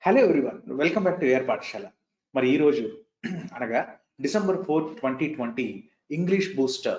Hello everyone, welcome back to AR Pathashala. మరి ఈ రోజు అనగా December 4, 2020 English booster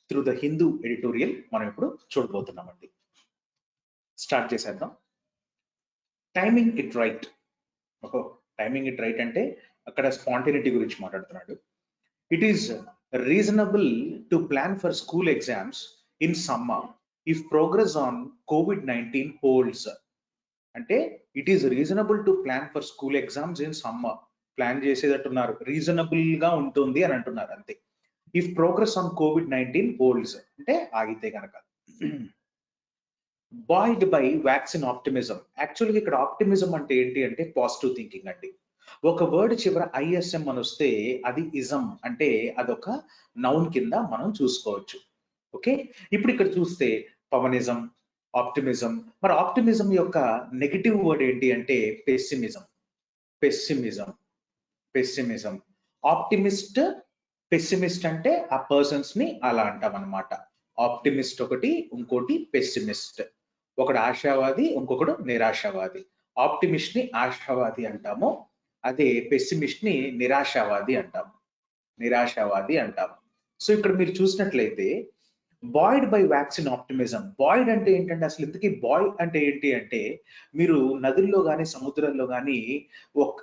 through the Hindu editorial మనం ఇప్పుడు చూడబోతున్నామండి. స్టార్ట్ చేసేద్దాం. Timing it right. Timing it right అంటే అక్కడ స్పాంటినిటీ గురించి మాట్లాడుతున్నాడు. It is reasonable to plan for school exams in summer if progress on COVID-19 holds. అంటే it is reasonable to plan for school exams in summer. Plan చేసేటట్టున్నారు, reasonable గా ఉంటుంది అని అంటున్నారు అంతే. If progress on COVID-19 holds అంటే ఆగితే కనుక. Boyd by vaccine optimism. యాక్చువల్గా ఇక్కడ ఆప్టిమిజం అంటే ఏంటి అంటే పాజిటివ్ థింకింగ్ అండి. ఒక వర్డ్ చివర ఐఎస్ఎం అని వస్తే అది ఇజం, అంటే అదొక నౌన్ కింద మనం చూసుకోవచ్చు. ఓకే, ఇప్పుడు ఇక్కడ చూస్తే పవనిజం, ఆప్టిమిజం. మరి ఆప్టిమిజం యొక్క నెగిటివ్ వర్డ్ ఏంటి అంటే పెస్సిమిజం. Pessimism, pessimism. ఆప్టిమిస్ట్, పెస్సిమిస్ట్ అంటే ఆ పర్సన్స్ ని అలా అంటాం అనమాట. ఆప్టిమిస్ట్ ఒకటి, ఇంకోటి పెస్సిమిస్ట్. ఒకడు ఆశావాది, ఇంకొకడు నిరాశావాది. ఆప్టిమిస్ట్ ని ఆశావాది అంటాము, అదే పెస్సిమిస్ట్ ని నిరాశావాది అంటాము. నిరాశావాది అంటాము. సో ఇక్కడ మీరు చూసినట్లయితే Boyd by vaccine optimism. Boyd అంటే ఏంటంటే అసలు ఇంతకీ బాయ్ అంటే ఏంటి అంటే మీరు నదుల్లో కానీ సముద్రంలో కానీ ఒక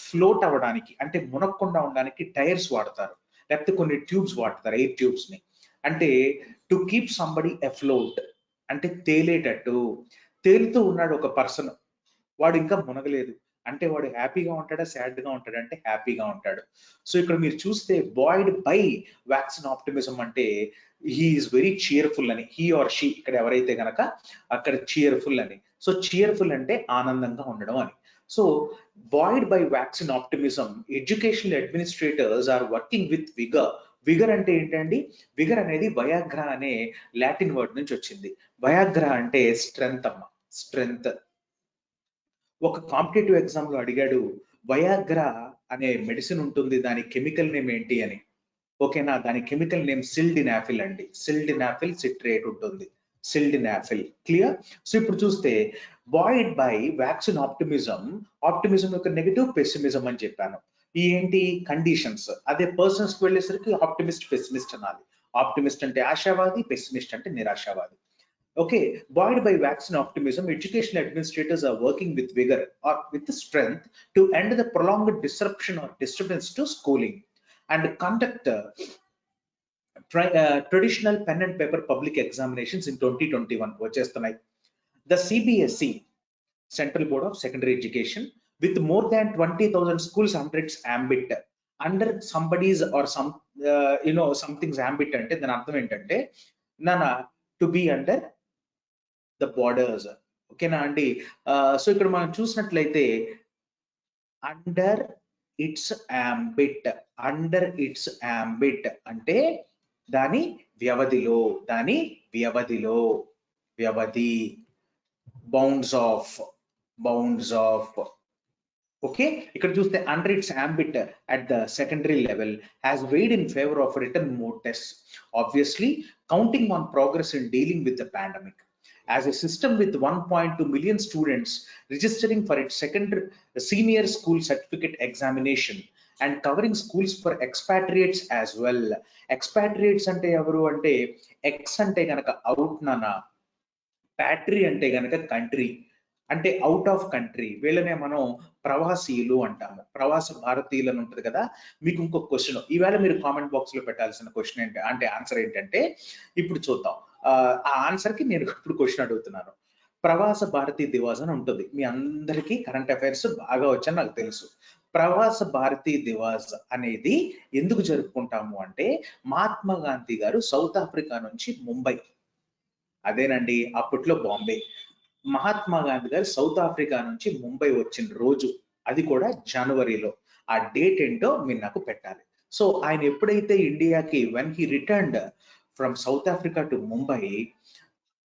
ఫ్లోట్ అవ్వడానికి అంటే మునక్కుండా ఉండడానికి టైర్స్ వాడతారు, లేకపోతే కొన్ని ట్యూబ్స్ వాడతారు, ఎయిర్ ట్యూబ్స్ ని. అంటే టు కీప్ సంబడి అఫ్లోట్ అంటే తేలేటట్టు. తేలుతూ ఉన్నాడు ఒక పర్సన్, వాడు ఇంకా మునగలేదు అంటే వాడు హ్యాపీగా ఉంటాడా సాడ్ గా ఉంటాడా అంటే హ్యాపీగా ఉంటాడు. సో ఇక్కడ మీరు చూస్తే బాయిడ్ బై వ్యాక్సిన్ ఆప్టిమిజం అంటే హీ ఈస్ వెరీ చియర్ఫుల్ అని, హీ ఆర్ షీ ఇక్కడ ఎవరైతే గనక అక్కడ చియర్ఫుల్ అని. సో చియర్ఫుల్ అంటే ఆనందంగా ఉండడం అని. So buoyed by vaccine optimism, educational administrators are working with vigour. Vigour అంటే ఏంటండి? విగర్ అనేది వయాగ్రా అనే లాటిన్ వర్డ్ నుంచి వచ్చింది. వయాగ్రా అంటే స్ట్రెంగ్త్ అమ్మ, స్ట్రెంగ్త్. ఒక కాంపిటేటివ్ ఎగ్జామ్ లో అడిగాడు, వయాగ్రా అనే మెడిసిన్ ఉంటుంది, దాని కెమికల్ నేమ్ ఏంటి అని. ఓకేనా, దాని కెమికల్ నేమ్ సిల్డినాఫిల్ అండి. సిల్డినాఫిల్ సిట్రేట్ ఉంటుంది, సిల్డినాఫిల్. క్లియర్? సో ఇప్పుడు చూస్తే Boyd by vaccine optimism. Optimism యొక్క నెగిటివ్ పెసిమిజం అని చెప్పాను. ఈ ఏంటి కండిషన్స్, అదే పర్సన్స్ కి వెళ్ళేసరికి ఆప్టిమిస్ట్ పెసిమిస్ట్ అనాలి. ఆప్టిమిస్ట్ అంటే ఆశావాది, పెసిమిస్ట్ అంటే నిరాశావాది. Okay, buoyed by vaccine optimism, educational administrators are working with vigor or with strength to end the prolonged disruption or disturbance to schooling and conduct traditional pen and paper public examinations in 2021. Vachestunnayi. The CBSE, Central Board of Secondary Education, with more than 20,000 schools under its ambit, under somebody's or some something's ambit ante then artham entante nana to be under the borders. ఓకేనా అండి? So ఇక్కడ మనం చూసినట్లయితే under it's ambit, under it's ambit అంటే దాని వ్యవధిలో, దాని వ్యవధిలో, వ్యవధి. Bounds of, bounds of. Okay, ఇక్కడ చూస్తే under it's ambit at the secondary level has weighed in favor of written mode tests, obviously counting on progress in dealing with the pandemic. As a system with 1.2 million students registering for its senior school certificate examination and covering schools for expatriates as well. Expatriates ante evaru ante ex ante ganaka out nana, patri ante ganaka country అంటే out of country. వీళ్ళనే మనం ప్రవాసీయులు అంటాము, ప్రవాస భారతీయులు అని ఉంటుంది కదా. మీకు ఇంకొక క్వశ్చన్ ఈవేళ మీరు కామెంట్ బాక్స్ లో పెట్టాల్సిన క్వశ్చన్ ఏంటి అంటే ఆన్సర్ ఏంటంటే ఇప్పుడు చూద్దాం. ఆ ఆన్సర్ కి నేను ఇప్పుడు క్వశ్చన్ అడుగుతున్నాను. ప్రవాస భారతీ దివాస్ అని ఉంటుంది, మీ అందరికీ కరెంట్ అఫైర్స్ బాగా వచ్చని నాకు తెలుసు. ప్రవాస భారతీ దివాస్ అనేది ఎందుకు జరుపుకుంటాము అంటే మహాత్మా గాంధీ గారు సౌత్ ఆఫ్రికా నుంచి ముంబై, అదేనండి అప్పట్లో బాంబే, మహాత్మా గాంధీ గారు సౌత్ ఆఫ్రికా నుంచి ముంబై వచ్చిన రోజు, అది కూడా జనవరిలో. ఆ డేట్ ఏంటో మీరు నాకు పెట్టాలి. సో ఆయన ఎప్పుడైతే ఇండియాకి when he returned from south Africa to Mumbai,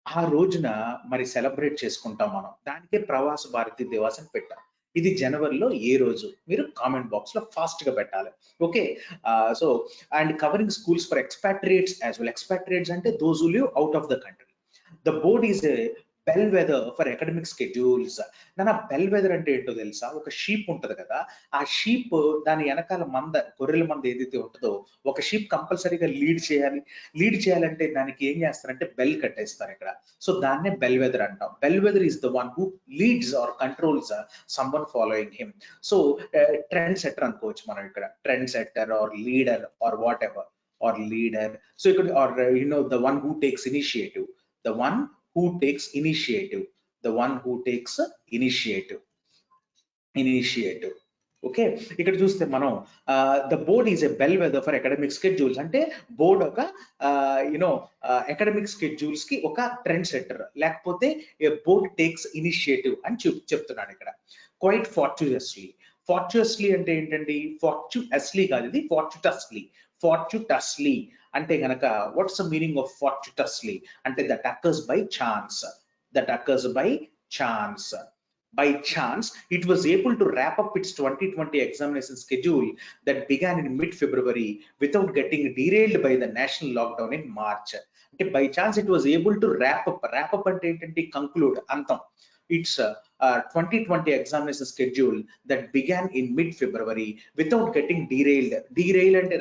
ఆ రోజున మరి సెలబ్రేట్ చేసుకుంటాం మనం. దానికే ప్రవాస భారతీ దివాస్ అని పెట్టాం. ఇది జనవరిలో ఏ రోజు మీరు కామెంట్ బాక్స్ లో ఫాస్ట్ గా పెట్టాలి. Okay, so and covering schools for expatriates as well. Expatriates అంటే those who live out of the country. The board is bellwether for academic schedules. నా బెల్ వెదర్ అంటే ఏంటో తెలుసా? ఒక షీప్ ఉంటది కదా, ఆ షీప్ దాని వెనకాల గొర్రెల మంద ఏదైతే ఉంటుందో, ఒక షీప్ కంపల్సరీగా లీడ్ చేయాలంటే దానికి ఏం చేస్తారంటే బెల్ కట్టేస్తారు ఇక్కడ. సో దాన్నే బెల్ వెదర్ అంటాం. Bellwether is the one who leads or controls someone following him. So trendsetter అనుకోవచ్చు మనం ఇక్కడ, trendsetter or leader or whatever, or leader. So it could, or the one who takes initiative, the one who takes initiative, the one who takes initiative. Okay, ఇక్కడ చూస్తే మనం the board is a bellwether for academic schedules. అంటే board ఒక academic schedules కి ఒక trend setter, లేకపోతే board takes initiative అని చెప్తున్నాడు ఇక్కడ. క్వైట్ ఫార్చుయస్లీ అంటే ఏంటండి? ఫార్చుయస్లీ కాదు, ఇది ఫార్చుటస్లీ అంటే గనక వాట్స్ ద మీనింగ్ ఆఫ్ ఫార్చుటస్లీ అంటే that occurs by chance. By chance, it was able to wrap up its 2020 examination schedule that began in mid-February without getting derailed by the national lockdown in March. అంటే by chance it was able to wrap up అంటే ఏంటంటే conclude, అంతం. It's 2020 examination schedule that began in mid-February without getting derailed.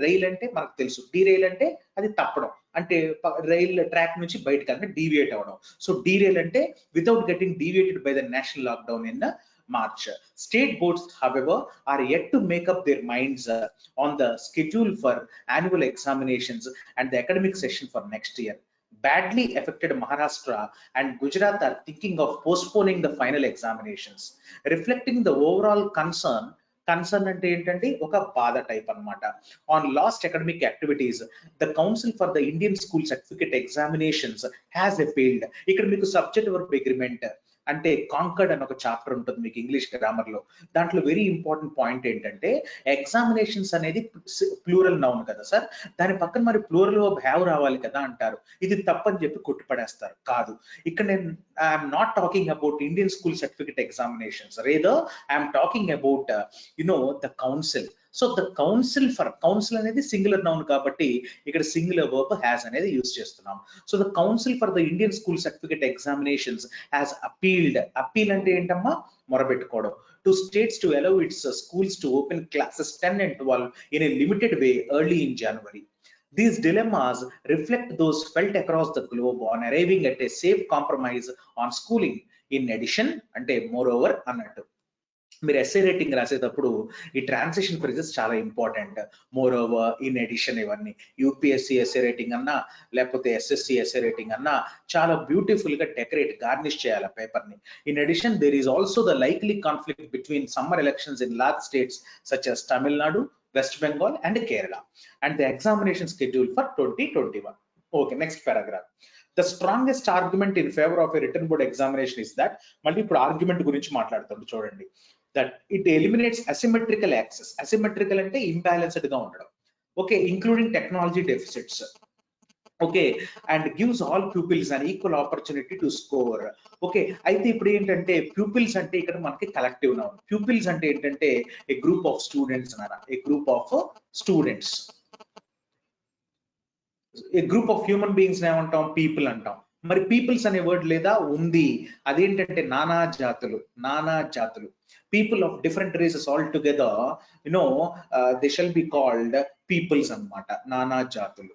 Rail అంటే మనకు తెలుసు, derail అంటే అది తప్పడం, అంటే రైల్ ట్రాక్ నుంచి బయటకు అంటే డీవియేట్ అవడం. సో డీరైల్ అంటే without getting deviated by the national lockdown in March. State boards, however, are yet to make up their minds on the schedule for annual examinations and the academic session for next year. Badly affected Maharashtra and Gujarat are thinking of postponing the final examinations, reflecting the overall concern అంటే ఏంటంటే ఒక బాధ type అన్నమాట. On last academic activities, the council for the Indian school certificate examinations has appealed. ఇక్కడ మీకు subject verb agreement అంటే conquered అని ఒక చాప్టర్ ఉంటుంది మీకు ఇంగ్లీష్ గ్రామర్ లో. దాంట్లో వెరీ ఇంపార్టెంట్ పాయింట్ ఏంటంటే ఎగ్జామినేషన్స్ అనేది ప్లూరల్ నౌన్ కదా సార్, దాని పక్కన మరి ప్లూరల్ వర్బ్ హ్యావ్ రావాలి కదా అంటారు. ఇది తప్పని చెప్పి కొట్టుపడేస్తారు. కాదు, ఇక్కడ నేను I'm not talking about Indian school certificate examinations, rather I'm talking about the council. So the council అనేది సింగులర్ నౌన్ కాబట్టి ఇక్కడ సింగులర్ వర్బ్ హ్యాస్ అనేది యూజ్ చేస్తున్నాం. So the council for the Indian school certificate examinations has appeal అంటే ఏంటమ్మా? మొరబెట్టుకోవడం. To states to allow its schools to open classes 10 and 12 in a limited way early in January. These dilemmas reflect those felt across the globe on arriving at a safe compromise on schooling. In addition, అంటే moreover అన్నట్టు మీరు SA rating రాసేటప్పుడు ఈ transition phrases చాలా important. More over, in addition, ఇవన్నీ UPSC SA rating అన్నా లేకపోతే SSC SA rating అన్నా చాలా బ్యూటిఫుల్ గా గార్నిష్ చేయాలి పేపర్ ని. In addition, there is also the likely conflict between summer elections in large states such as Tamil Nadu, West Bengal and Kerala and the examination schedule for 2021. Okay, next paragraph. The strongest argument in favor of a written board examination is that, మళ్ళీ ఇప్పుడు argument గురించి మాట్లాడుతుంది చూడండి, that it eliminates asymmetrical access. Asymmetrical అంటే imbalanced గా ఉండడం. Okay, including technology deficits. Okay, and gives all pupils an equal opportunity to score. Okay, అయితే ఇప్పుడు ఏంటంటే ప్యూపిల్స్ అంటే ఇక్కడ మనకి కలెక్టివ్ నౌన్. ప్యూపిల్స్ అంటే ఏంటంటే ఏ గ్రూప్ ఆఫ్ స్టూడెంట్స్ అన్నారా, a group of students. A group of human beings ఏమంటాం? పీపుల్ అంటాం. మరి పీపుల్స్ అనే వర్డ్ లేదా ఉంది, అదేంటంటే నానా జాతులు. People of different races all together they shall be called peoples అన్నమాట. నానా జాతులు.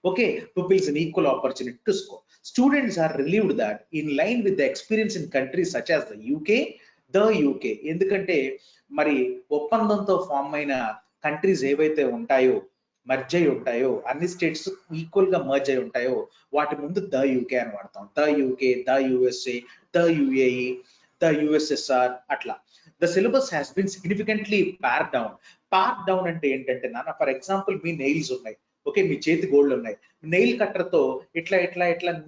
Okay, pupils an equal opportunity to score. Students are relieved that in line with the experience in countries such as the UK, ఎందుకంటే మరి ఒప్పందంతో form అయిన countries ఏవైతే merge అయి ఉంటాయో, అన్ని స్టేట్స్ ఈక్వల్ గా మర్జ్ అయి ఉంటాయో వాటి ముందు ద యూకే అని వాడతాం. The UK, the USA, the UAE, the USSR అట్లా. The syllabus has been significantly pared down అంటే ఏంటంటే నాన్న, ఫర్ ఎగ్జాంపుల్ మీ నెయిల్స్ ఉన్నాయి, ఓకే, మీ చేతి గోళ్ళు ఉన్నాయి, నెయిల్ కట్టర్ తో ఇట్లా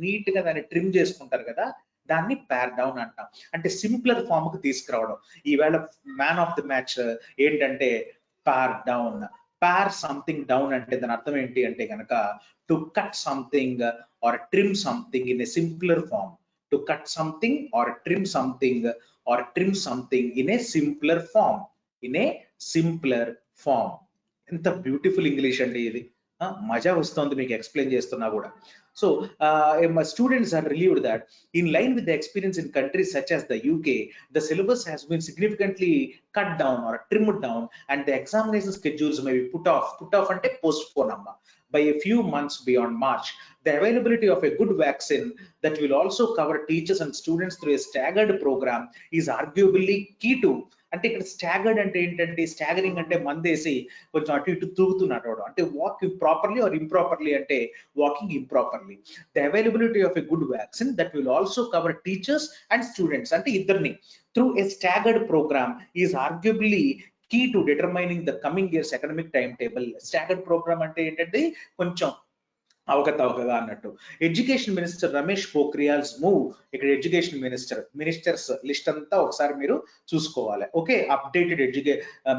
నీట్ గా దాన్ని ట్రిమ్ చేసుకుంటారు కదా, దాన్ని పార్ డౌన్ అంటాం. అంటే సింప్లర్ ఫామ్ కి తీసుకురావడం. ఈవేళ మ్యాన్ ఆఫ్ ది మ్యాచ్ ఏంటంటే పార్ సంథింగ్ డౌన్ అంటే దాని అర్థం ఏంటి అంటే కనుక to cut something or trim something in a simpler form. To cut something or trim something in a simpler form. ఎంత బ్యూటిఫుల్ ఇంగ్లీష్ అండి ఇది, మజా వస్తుంది మీకు ఎక్స్ప్లెయిన్ చేస్తున్నా కూడా. So students are relieved that in line with the experience in countries such as the UK, the syllabus has been significantly cut down or trimmed down, and the examination schedules may be put off ante postpone amma by a few months beyond March. The availability of a good vaccine that will also cover teachers and students through a staggered program is arguably key to. అంటే ఇక్కడ staggered అంటే ఏంటంటే, staggering అంటే మందేసి కొంచెం అటు ఇటు తూగుతున్నట్టు, అంటే వాకింగ్ ప్రాపర్లీ ఆర్ ఇంప్రాపర్లీ అంటే walking improperly. The availability of a good vaccine that will also cover teachers and students, అంటే ఇద్దరిని through a staggered program is arguably key to determining the coming year's academic timetable. Staggered program అంటే ఏంటంటే కొంచెం అవకతవకగా అన్నట్టు. Education minister Ramesh Pokhriyal's move, ఇక్కడ education ministers list అంతా ఒకసారి మీరు చూసుకోవాలి. ఓకే, అప్డేటెడ్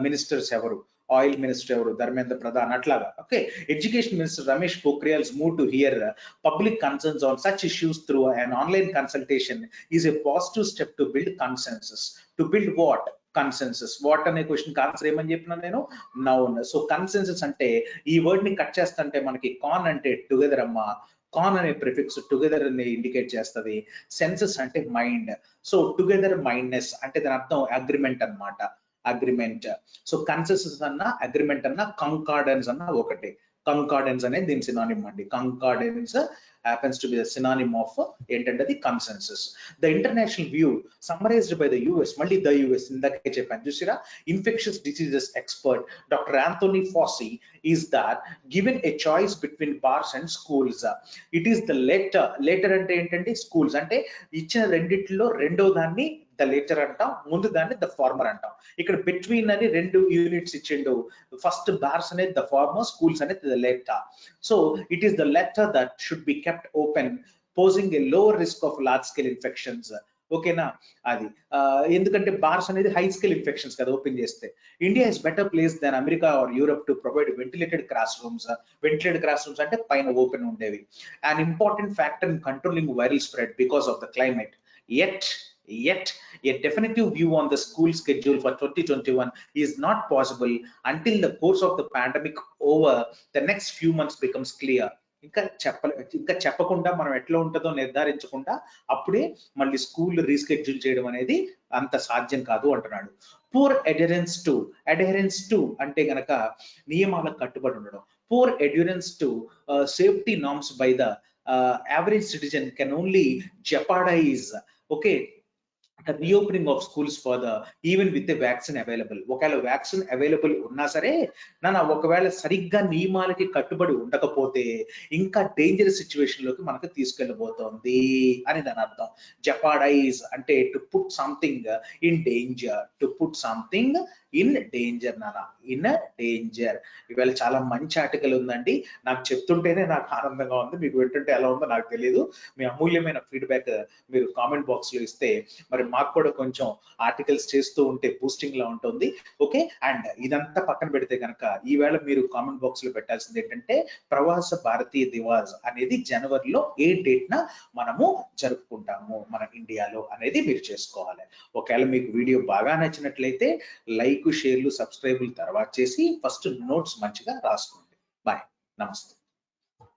మినిస్టర్స్ ఎవరు, ఆయిల్ మినిస్టర్ ఎవరు, ధర్మేంద్ర ప్రధాన్ అట్లాగా. Okay, education minister Ramesh Pokhriyal's move to hear public concerns on such issues through an online consultation is a positive step to build consensus. To build what? Consensus. What అనే question answer ఏమని చెప్పినా నేను, noun. So consensus అంటే ఈ word ని cut చేస్తుంటే మనకి కాన్ అంటే టుగెదర్ అమ్మా, కాన్ అనే ప్రిఫిక్స్ టుగెదర్ ని ఇండికేట్ చేస్తుంది. సెన్సెస్ అంటే మైండ్, సో టుగెదర్ మైండ్నెస్ అంటే దాని అర్థం అగ్రిమెంట్ అన్నమాట, అగ్రిమెంట్. సో కన్సెన్సస్ అన్న అగ్రిమెంట్ అన్న కంకార్డెన్స్ అన్న ఒకటే. కంకార్డెన్స్ అనేది దీని సినానిమ్ అండి. కంకార్డెన్స్ happens to be the synonym of ఏంటంటే అది consensus. The international view summarised by the US, మళ్ళీ ద యుఎస్ ఇందాకే చెప్పాను చూసిరా, infectious diseases expert doctor Anthony FOSSEE is that given a choice between bars and schools, it is the later అంటే ఏంటంటే schools, అంటే ఇచ్చిన రెండిట్లో రెండో దాన్ని ద లేటర్ అంటాం, ముందు దాన్ని ద ఫార్మర్ అంటాం. ఇక్కడ బిట్వీన్ అని రెండు యూనిట్స్ ఇచ్చిండు. ఫస్ట్ బార్స్ అనేది ద ఫార్మర్, స్కూల్స్ అనేది the later. So it is the letter that should be kept open, posing a low risk of large scale infections. ఓకేనా, అది ఎందుకంటే బార్స్ అనేది హై స్కేల్ ఇన్ఫెక్షన్స్ కదా ఓపెన్ చేస్తే. India is better place than America or Europe to provide ventilated classrooms. Ventilated classrooms అంటే పైన open ఉండేవి. an important factor in controlling viral spread because of the climate. Yet a definitive view on the school schedule for 2021 is not possible until the course of the pandemic over the next few months becomes clear. ఇంకా చెప్పకుండా మనం ఎట్లా ఉంటుందో నిర్ధారించకుండా అప్పుడే మళ్ళీ school reschedule చేయడం అనేది అంత సాధ్యం కాదు అంటున్నాడు. పూర్ అడెరెన్స్ టు అంటే గనక నియమాలకు కట్టుబడి ఉండడం. Poor adherence to safety norms by the average citizen can only jeopardise the reopening of schools further even with the vaccine available. ఒకవేళ వ్యాక్సిన్ అవైలబుల్ ఉన్నా సరే ఒకవేళ సరిగ్గా నియమాలకి కట్టుబడి ఉండకపోతే ఇంకా డేంజరస్ సిచ్యువేషన్ లోకి మనకు తీసుకెళ్ళబోతోంది అని దాని అర్థం. జెపార్డైజ్ అంటే to put something in danger, to put something in danger in danger. ఇవాళ చాలా మంచి ఆర్టికల్ ఉందండి, నాకు చెప్తుంటేనే నాకు ఆనందంగా ఉంది, మీకు వింటుంటే ఎలా ఉందో నాకు తెలియదు. మీ అమూల్యమైన ఫీడ్బ్యాక్ మీరు కామెంట్ బాక్స్ లో ఇస్తే మరి మాకు కూడా కొంచెం ఆర్టికల్స్ చేస్తూ ఉంటే బూస్టింగ్ లా ఉంటుంది. ఓకే, అండ్ ఇదంతా పక్కన పెడితే కనుక ఈవేళ మీరు కామెంట్ బాక్స్ లో పెట్టాల్సింది ఏంటంటే ప్రవాస భారతీయ దివాస్ అనేది జనవరిలో ఏ డేట్ న మనము జరుపుకుంటాము మన ఇండియాలో అనేది మీరు చేసుకోవాలి. ఒకవేళ మీకు వీడియో బాగా నచ్చినట్లయితే లైక్, షేర్లు, సబ్స్క్రైబ్లు తర్వాత చేసి ఫస్ట్ నోట్స్ మంచిగా రాసుకోండి. బాయ్, నమస్తే.